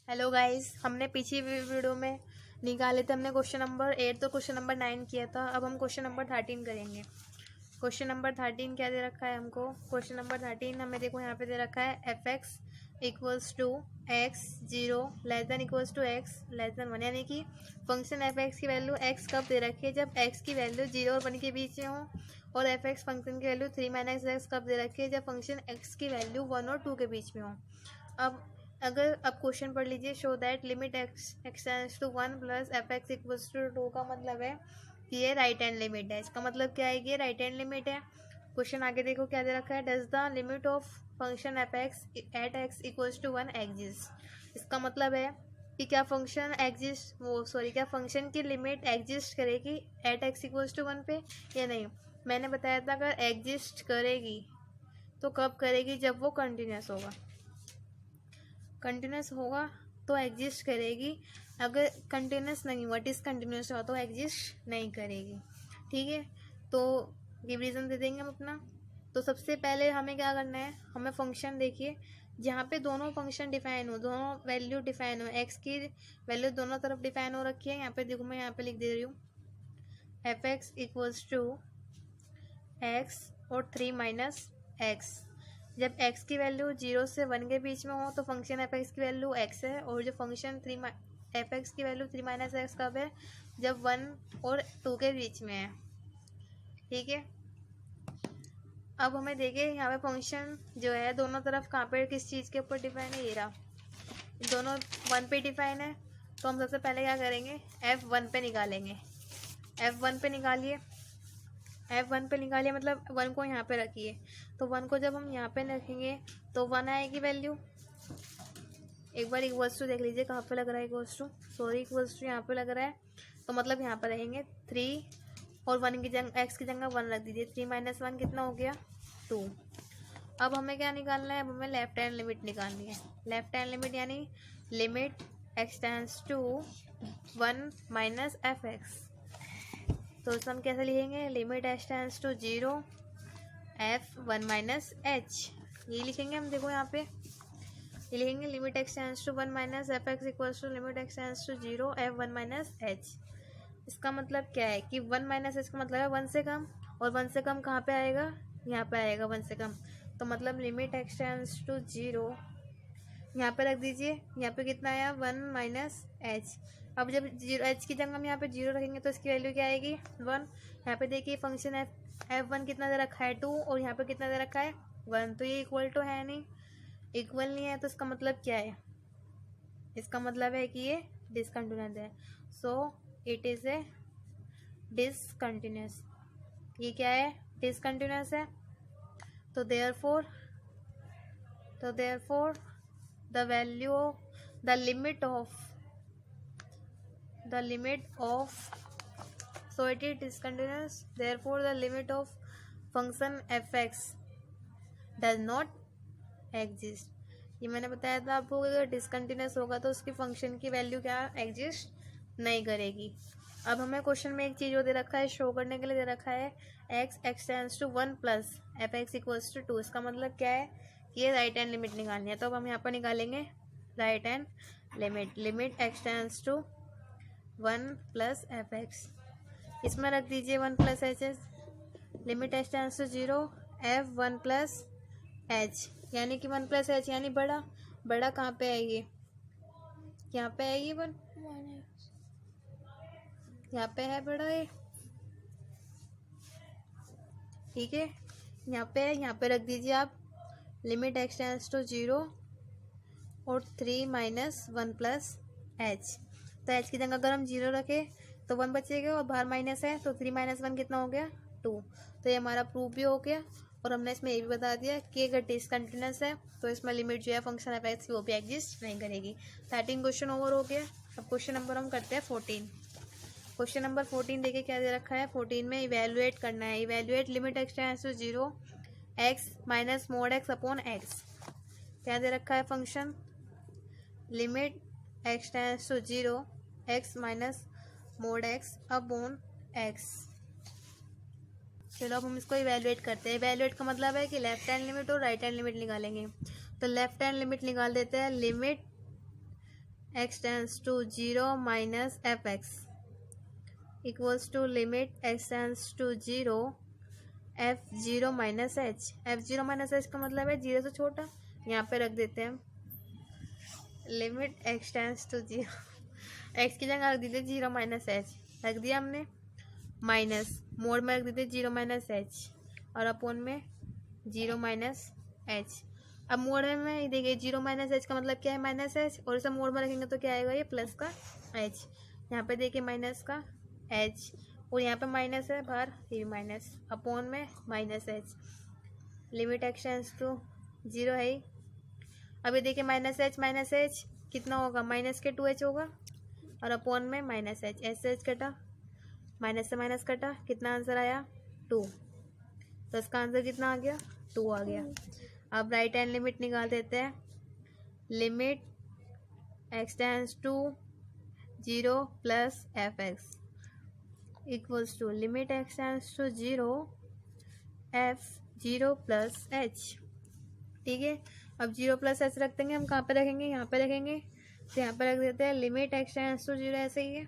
Hello guys, हमने पिछली video में निकाले थे हमने क्वेश्चन नंबर 8 तो क्वेश्चन नंबर 9 किया था। अब हम क्वेश्चन नंबर 13 करेंगे। क्वेश्चन नंबर 13 क्या दे रखा है हमको? क्वेश्चन नंबर 13 हमें देखो यहाँ पे दे रखा है F X equals to X zero less than equals to X less than one, यानी कि फंक्शन एफ एक्स की वैल्यू एक्स कब दे रखी है? जब एक्स की वैल्यू 0 और 1 के बीच में हो। और एफ एक्स फंक्शन की वैल्यू 3 माइनस एक्स कब दे रखी है? जब फंक्शन एक्स की वैल्यू 1 और 2 के बीच में हो। अब क्वेश्चन पढ़ लीजिए। Show that limit X extends to 1 plus F X equals to 2 का मतलब है कि ये राइट हैंड लिमिट है। इसका मतलब क्या है कि ये राइट हैंड लिमिट है। क्वेश्चन आगे देखो क्या दे रखा है। Does the limit of function F X at X equals to 1 exist. इसका मतलब है कि क्या फंक्शन क्या फंक्शन की लिमिट एग्जिस्ट करेगी एट एक्स इक्वल्स टू 1 पे या नहीं। मैंने बताया था अगर एग्जिस्ट करेगी तो कब करेगी? जब वो कंटिन्यूस होगा। कंटिन्यूस होगा तो एग्जिस्ट करेगी, अगर कंटिन्यूस नहीं हुआ डिसकंटिन्यूस हुआ तो एग्जिस्ट नहीं करेगी। ठीक है, तो ये रीज़न दे देंगे हम अपना। तो सबसे पहले हमें क्या करना है, हमें फंक्शन देखिए जहाँ पे दोनों फंक्शन डिफाइन हो, दोनों वैल्यू डिफाइन हो, एक्स की वैल्यू दोनों तरफ डिफाइन हो रखी है। यहाँ पे देखो मैं यहाँ पे लिख दे रही हूँ F X equals to X और 3 माइनस एक्स। जब x की वैल्यू 0 से 1 के बीच में हो तो फंक्शन एफ एक्स की वैल्यू x है, और जो फंक्शन एफ एक्स की वैल्यू 3 माइनस एक्स कब है? जब 1 और 2 के बीच में है। ठीक है, अब हमें देखिए यहाँ पे फंक्शन जो है दोनों तरफ कहाँ पे किस चीज़ के ऊपर डिफाइन है? ये रहा, दोनों 1 पे डिफाइन है। तो हम सबसे पहले क्या करेंगे, f1 पे निकालेंगे। f1 पे निकालिए, f1 पे निकालिए मतलब 1 को यहाँ पे रखिए। तो 1 को जब हम यहाँ पे रखेंगे तो 1 आएगी वैल्यू। एक बार इक्वल्स टू देख लीजिए कहाँ पे लग रहा है, इक्वल्स टू यहाँ पे लग रहा है। तो मतलब यहाँ पर रहेंगे 3 और 1 की जगह एक्स की जगह 1 रख दीजिए। 3 माइनस 1 कितना हो गया? 2। अब हमें क्या निकालना है? अब हमें लेफ्ट हैंड लिमिट निकालनी है। लेफ्ट हैंड लिमिट यानी limit X tends to 1 minus F X. तो उसे हम कैसे लिखेंगे? Limit X tends to 0 F 1 minus H, ये लिखेंगे हम। देखो यहाँ पे ये लिखेंगे limit X tends to 1 minus F X equals to limit X tends to 0 F 1 minus H. इसका मतलब क्या है कि 1 माइनस एच का मतलब है 1 से कम, और 1 से कम कहाँ पे आएगा? यहाँ पे आएगा 1 से कम। तो मतलब लिमिट एक्स टेंड्स टू 0 यहाँ पे रख दीजिए। यहाँ पे कितना आया? 1 माइनस एच। अब जब 0 एच की जगह हम यहाँ पे 0 रखेंगे तो इसकी वैल्यू क्या आएगी? 1। यहाँ पे देखिए फंक्शन f1 कितना दे रखा है? 2, और यहाँ पे कितना दे रखा है? 1। तो ये इक्वल टू है नहीं, इक्वल नहीं है। तो इसका मतलब क्या है? इसका मतलब है कि ये डिसकंटिन्यूस है। So it is a discontinuous. ये क्या है? डिसकंटिन्यूस है। तो therefore the value the limit of so it is discontinuous, therefore the limit of function fx does not exist। ये मैंने बताया था आपको, अगर डिसकंटिन्यूस होगा तो उसकी फंक्शन की वैल्यू क्या एग्जिस्ट नहीं करेगी। अब हमें क्वेश्चन में एक चीज़ वो दे रखा है, शो करने के लिए दे रखा है X extends to 1 plus F X equals to 2। इसका मतलब क्या है कि ये राइट हैंड लिमिट निकालनी है। तो अब हम यहाँ पर निकालेंगे right hand limit. Limit extends to 1 plus F X, इसमें रख दीजिए 1 plus H S. Limit extends to 0 F 1 plus H, यानी कि 1 प्लस एच यानी बड़ा कहाँ पे है? ये यहाँ पे है, ये 1 यहाँ पे है बड़ा ये। ठीक है, यहाँ पे रख दीजिए आप लिमिट एक्स टेंड्स टू 0 और 3 माइनस 1 प्लस एच। तो एच की जगह अगर हम 0 रखें तो 1 बचेगा, और बाहर माइनस है तो 3 माइनस 1 कितना हो गया? 2। तो ये हमारा प्रूफ भी हो गया, और हमने इसमें ये भी बता दिया कि अगर डिसकंटिन्यूस है तो इसमें लिमिट जो है फंक्शन एफ एक्स की वो भी एग्जिस्ट नहीं करेगी। 13 क्वेश्चन ओवर हो गया। अब क्वेश्चन नंबर हम करते हैं 14। क्वेश्चन नंबर 14 देखिए क्या दे रखा है। 14 में इवेल्युएट करना है। Evaluate limit X tends to 0 X minus mod X upon X. क्या दे रखा है function? Limit X tends to 0 X minus mod X upon X. चलो अब हम इसको इवेल्युएट करते हैं। इवेल्युएट का मतलब है कि लेफ्ट हैंड लिमिट और राइट हैंड लिमिट निकालेंगे। तो लेफ्ट हैंड लिमिट निकाल देते हैं। Limit x tends to 0 minus F X equals to limit x tends to 0 F 0 minus H. F 0 minus H का मतलब है 0 से छोटा, यहाँ पे रख देते हैं limit x tends to 0, x की जगह रख दीजिए 0 माइनस एच, रख दिया हमने, माइनस मोड में रख दीजिए 0 माइनस एच और अपोन में 0 माइनस एच। अब मोड में देखिए 0 माइनस एच का मतलब क्या है, माइनस एच, और इसे मोड में रखेंगे तो क्या आएगा, ये प्लस का एच। यहाँ पे देखिए माइनस का एच, और यहाँ पे माइनस है बाहर, ये भी माइनस, अपोन में minus H. Limit x tends to 0 है ही। अभी देखिए माइनस एच कितना होगा, माइनस के 2h होगा, और अपोन में माइनस एच, एच से एच कटा, माइनस से माइनस कटा, कितना आंसर आया 2। तो इसका आंसर कितना आ गया, 2 आ गया। अब राइट हैंड लिमिट निकाल देते हैं, limit x tends to 0 plus F X equals to limit x tends to 0 F 0 plus H. ठीक है, अब 0 प्लस एच रख देंगे, हम कहाँ पे रखेंगे, यहाँ पे रखेंगे, तो यहाँ पे रख देते हैं लिमिट एक्स टेंस टू 0, ऐसे ही है,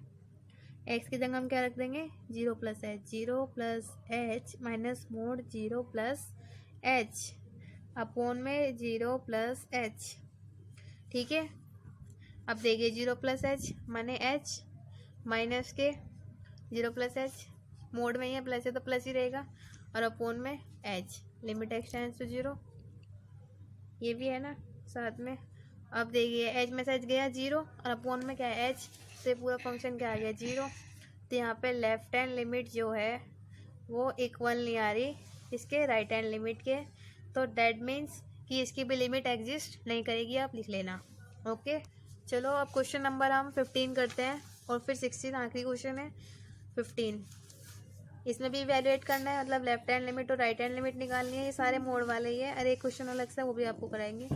एक्स की जगह हम क्या रख देंगे 0 plus H, 0 plus H minus mode 0 plus H upon में 0 प्लस एच। ठीक है, अब देखिए 0 प्लस एच माने एच माइनस के 0 प्लस एच, मोड में ही है, प्लस है तो प्लस ही रहेगा, और अपोन में H, limit x tends to 0, ये भी है ना साथ में। अब देखिए एच में से एच गया 0 और अपोन में क्या है एच, तो ये पूरा फंक्शन क्या आ गया 0। तो यहाँ पे लेफ्ट हैंड लिमिट जो है वो इक्वल नहीं आ रही इसके राइट हैंड लिमिट के, तो डैट मीन्स कि इसकी भी लिमिट एग्जिस्ट नहीं करेगी, आप लिख लेना। ओके, चलो अब क्वेश्चन नंबर हम 15 करते हैं, और फिर 16 आखिरी क्वेश्चन है 15। इसमें भी इवेलुएट करना है, मतलब लेफ्ट हैंड लिमिट और राइट हैंड लिमिट निकालनी है, ये सारे मोड वाले ही है। अरे एक क्वेश्चन अलग से वो भी आपको कराएंगे।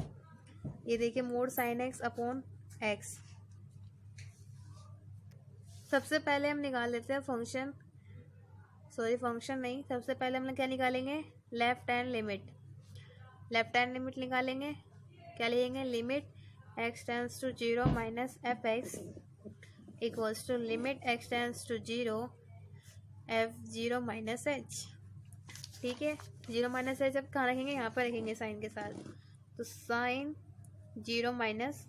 ये देखिए mod sine x upon x. सबसे पहले हम निकाल लेते हैं फंक्शन, सॉरी फंक्शन नहीं, सबसे पहले हम क्या निकालेंगे, left hand limit. Left hand limit निकालेंगे, क्या लिखेंगे, limit x tends to 0 minus F X equals to limit x tends to 0 F 0 minus H. ठीक है, 0 माइनस एच अब कहाँ रखेंगे, यहाँ पर रखेंगे साइन के साथ, तो sine 0 minus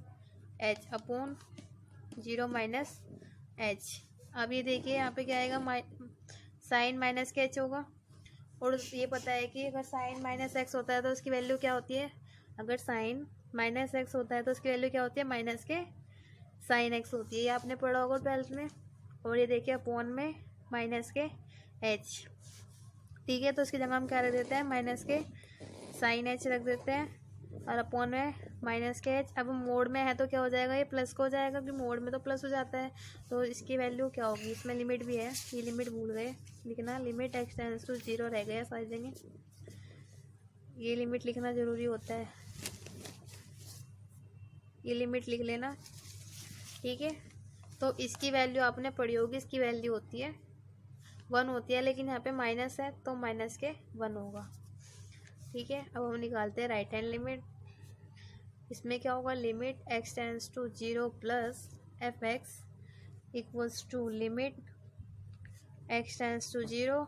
H upon 0 minus H. अब ये देखिए यहाँ पे क्या आएगा, साइन माइनस के एच होगा, और ये पता है कि अगर साइन माइनस एक्स होता है तो उसकी वैल्यू क्या होती है, अगर साइन माइनस एक्स होता है तो उसकी वैल्यू क्या होती है, माइनस के साइन एक्स होती है, ये आपने पढ़ा होगा 12th में। और ये देखिए अपॉन में माइनस के एच। ठीक है, तो उसकी जगह हम क्या रख देते हैं, माइनस के साइन एच रख देते हैं, और अपॉन में माइनस के एच। अब मोड में है तो क्या हो जाएगा, ये प्लस को हो जाएगा, क्योंकि मोड में तो प्लस हो जाता है, तो इसकी वैल्यू क्या होगी, इसमें लिमिट भी है, ये लिमिट भूल गए लिखना, लिमिट एक्स टेंस टू 0 रह गया सारी जगह, ये लिमिट लिखना ज़रूरी होता है, ये लिमिट लिख लेना। ठीक है, तो इसकी वैल्यू आपने पढ़ी होगी, इसकी वैल्यू होती है 1 होती है, लेकिन यहाँ पे माइनस है तो माइनस के 1 होगा। ठीक है, अब हम निकालते हैं राइट हैंड लिमिट। इसमें क्या होगा, limit x tends to 0 plus F X equals to limit x tends to 0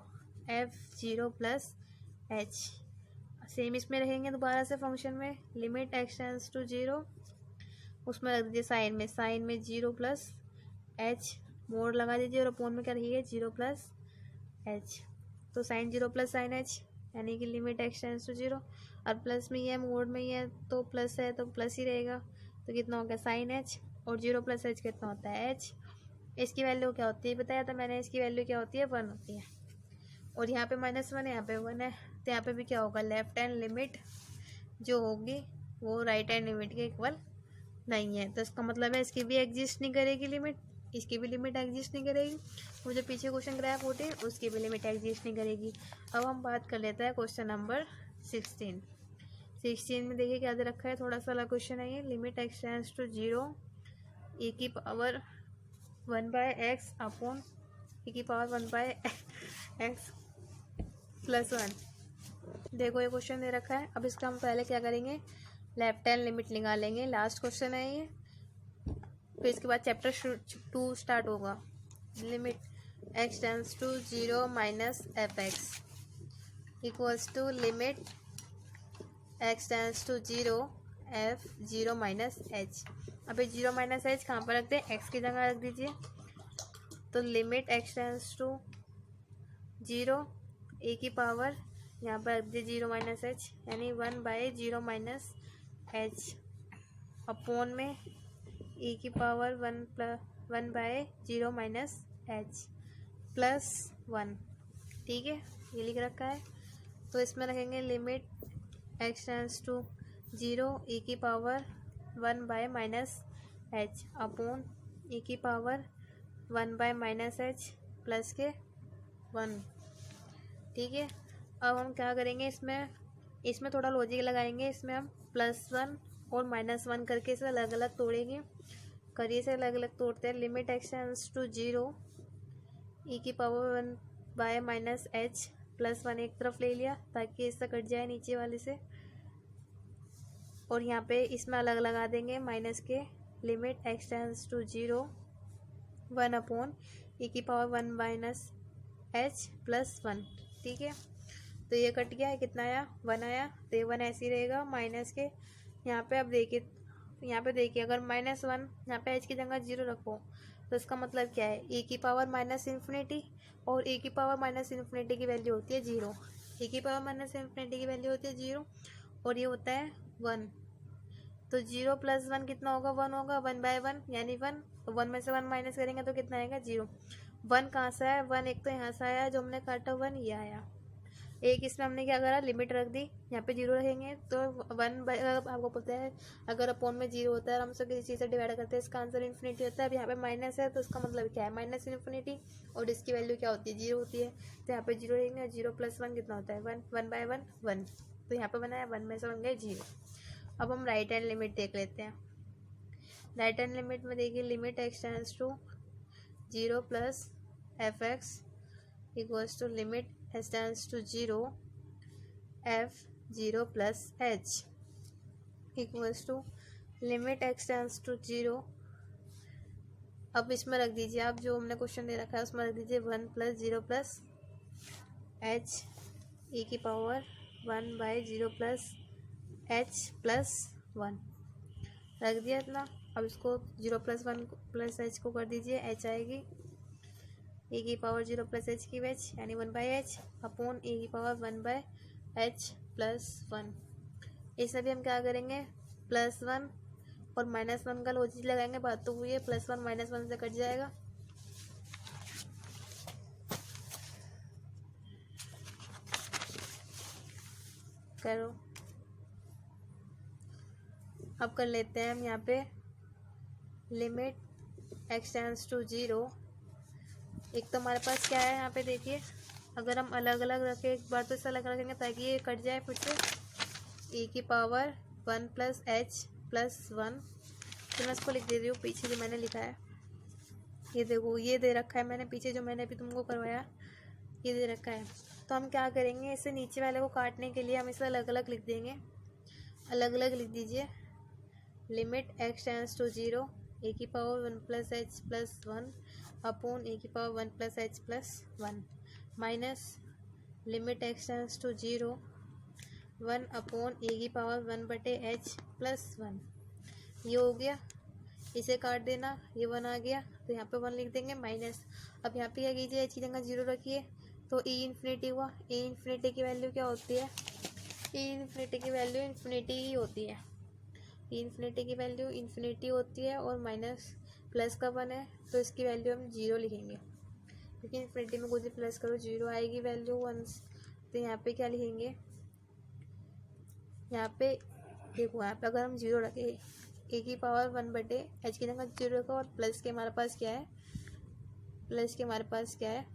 F 0 plus H. Same इसमें रहेंगे दोबारा से फंक्शन में, लिमिट एक्स टेंस टू 0, उसमें रख दीजिए साइन में 0 प्लस एच, मोड लगा दीजिए, और अपोन में क्या रखिए 0 प्लस एच, तो साइन 0 प्लस साइन एच, यानी कि लिमिट एक्स टेंस टू 0, और प्लस में ही है, मोड में ही है, तो प्लस है तो प्लस ही रहेगा, तो कितना हो गया साइन एच, और 0 प्लस एच कितना होता है एच। इसकी वैल्यू क्या होती है बताया था मैंने, इसकी वैल्यू क्या होती है 1 होती है, और यहाँ पे -1 है, यहाँ पे 1 है, तो यहाँ पे भी क्या होगा, लेफ्ट हैंड लिमिट जो होगी वो राइट हैंड लिमिट के इक्वल नहीं है, तो इसका मतलब है इसकी भी एग्जिस्ट नहीं करेगी लिमिट, इसकी भी लिमिट एग्जिस्ट नहीं करेगी, वो जो पीछे क्वेश्चन कराया 14 उसकी भी लिमिट एग्जिस्ट नहीं करेगी। अब हम बात कर लेते हैं क्वेश्चन नंबर 16 में देखिए क्या दे रखा है, थोड़ा सा अलग क्वेश्चन है ये, limit x tends to 0 e की पावर 1/x अपॉन e की पावर 1/x प्लस 1। देखो ये क्वेश्चन दे रखा है, अब इसका हम पहले क्या करेंगे, लेफ्ट हैंड लिमिट निकालेंगे, लास्ट क्वेश्चन है ये। फिर इसके बाद चैप्टर 2 स्टार्ट होगा। Limit x tends to 0 minus F X equals to limit x tends to 0 F 0 minus H. अब ये 0 माइनस एच कहाँ पर रखते हैं, एक्स की जगह रख दीजिए। तो limit x tends to 0 a की पावर यहाँ पर रख दीजिए 0 माइनस एच, यानी 1/0 माइनस एच अपॉन में ए की पावर 1/0 माइनस एच प्लस 1। ठीक है, ये लिख रखा है। तो इसमें रखेंगे limit x tends to 0 a की पावर 1/माइनस एच अपॉन ए की पावर 1/माइनस एच प्लस के 1। ठीक है, अब हम क्या करेंगे, इसमें थोड़ा लॉजिक लगाएंगे। इसमें हम +1 और -1 करके इसे अलग अलग तोड़ेंगे। करिए इसे अलग अलग तोड़ते हैं। लिमिट एक्स टेंस टू 0 ई की पावर 1/माइनस एच प्लस 1 एक तरफ ले लिया ताकि इससे कट जाए नीचे वाले से, और यहाँ पे इसमें अलग लगा देंगे माइनस के। Limit x tends to 0 1 upon e की पावर 1 माइनस एच प्लस 1। ठीक है, तो ये कट गया, कितना आया 1 आया। तो ये 1 ऐसे ही रहेगा माइनस के। यहाँ पे अब देखिए अगर -1 यहाँ पे एच की जगह 0 रखो तो इसका मतलब क्या है, ए की पावर माइनस इन्फिनिटी, और ए की पावर माइनस इन्फिनिटी की वैल्यू होती है 0। ए की पावर माइनस इन्फिनिटी की वैल्यू होती है 0 और ये होता है 1। तो 0 + 1 कितना होगा, 1 होगा। 1/1 यानी 1, तो 1 में से 1 माइनस करेंगे तो कितना आएगा 0। 1 कहाँ से आया, 1 एक तो यहाँ से आया जो हमने काटा 1 ये आया। एक इसमें हमने क्या करा, लिमिट रख दी, यहाँ पे 0 रखेंगे तो 1 आपको पता है अगर अपॉन में 0 होता है और हम सब किसी चीज़ से डिवाइड करते हैं इसका आंसर इन्फिनिटी होता है। अब यहाँ पे माइनस है तो इसका मतलब क्या है, माइनस इन्फिनिटी, और इसकी वैल्यू क्या होती है 0 होती है। तो यहाँ पे 0 रहेंगे, 0 + 1 कितना होता है 1, 1/1 1। तो यहाँ पे बनाया 1 में से 1 गए 0। अब हम राइट हैंड लिमिट देख लेते हैं। राइट हैंड लिमिट में देखिए limit x tends to 0 + F X equals to limit x tends to 0 F 0 + H equals to limit x tends to 0। अब इसमें रख दीजिए आप जो हमने क्वेश्चन दे रखा है उसमें रख दीजिए 1 + 0 + एच ई की पावर 1/0 + एच प्लस 1 रख दिया इतना। अब इसको 0 + 1 + एच को कर दीजिए, एच आएगी ए की पावर 0 + एच की एच यानी 1/h अपॉन ए की पावर 1/h प्लस 1। इसमें भी हम क्या करेंगे, +1 और -1 का लॉजिक लगाएंगे। बात तो हुई है, +1 -1 से कट जाएगा। करो, अब कर लेते हैं हम यहाँ पे लिमिट एक्स टेंस टू 0। एक तो हमारे पास क्या है यहाँ पे देखिए, अगर हम अलग अलग रखें एक बार तो इसे अलग रखेंगे ताकि ये कट जाए फिर से। ए की पावर 1 + h प्लस 1। तो मैं इसको लिख दे रही हूँ पीछे जो मैंने लिखा है, ये देखो ये दे रखा है मैंने पीछे जो मैंने अभी तुमको करवाया ये दे रखा है। तो हम क्या करेंगे, इसे नीचे वाले को काटने के लिए हम इसे अलग अलग लिख देंगे। अलग अलग लिख दीजिए। Limit x tends to 0 a की power 1 + h plus 1 upon a की power 1 + h plus 1 minus limit x tends to 0 1 upon a की पावर 1/h प्लस 1। ये हो गया, इसे काट देना, ये 1 आ गया तो यहाँ पे 1 लिख देंगे माइनस। अब यहाँ पे क्या कीजिए, h की जगह 0 रखिए तो e इन्फिनिटी हुआ। e इन्फिनिटी की वैल्यू क्या होती है, e इन्फिनिटी की वैल्यू इन्फिनिटी ही होती है। e इन्फिनिटी की वैल्यू इन्फिनिटी होती है और माइनस प्लस का 1 है तो इसकी वैल्यू हम 0 लिखेंगे, क्योंकि इन्फिनिटी में कुछ भी प्लस करो 0 आएगी वैल्यू 1। तो यहाँ पे क्या लिखेंगे, यहाँ पे देखो यहाँ पे अगर हम 0 रखें ए की पावर 1/h की जगह 0 रखो और प्लस के हमारे पास क्या है, प्लस के हमारे पास क्या है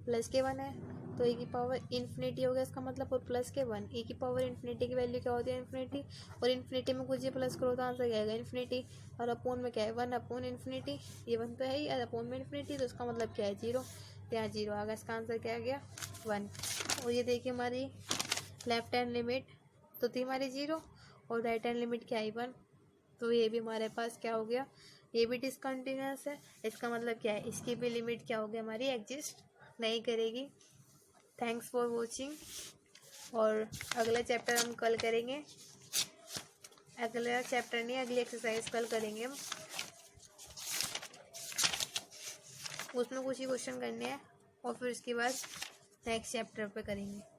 प्लस के 1 है तो ए की पावर इन्फिनिटी हो गया इसका मतलब, और प्लस के 1। ए की पावर इन्फिनिटी की वैल्यू क्या होती है इन्फिनिटी, और इन्फिनिटी में कुछ भी प्लस करो तो आंसर क्या आएगा इन्फिनिटी, और अपॉन में क्या है 1 अपॉन इन्फिनिटी, ये 1 तो है ही, और अपॉन में इन्फिनिटी तो इसका मतलब क्या है 0। तो यहाँ 0 आ गया, इसका आंसर क्या आ गया 1। और ये देखिए हमारी लेफ्ट हैंड लिमिट तो थी हमारी 0 और राइट हैंड लिमिट क्या आई 1। तो ये भी हमारे पास क्या हो गया ये भी डिसकंटिन्यूस है, इसका मतलब क्या है, इसकी भी लिमिट क्या होगी हमारी, एग्जिस्ट नहीं करेगी। थैंक्स फॉर वॉचिंग, और अगला चैप्टर हम कल करेंगे, अगला चैप्टर नहीं अगली एक्सरसाइज कल करेंगे हम, उसमें कुछ ही क्वेश्चन करने हैं और फिर उसके बाद नेक्स्ट चैप्टर पे करेंगे।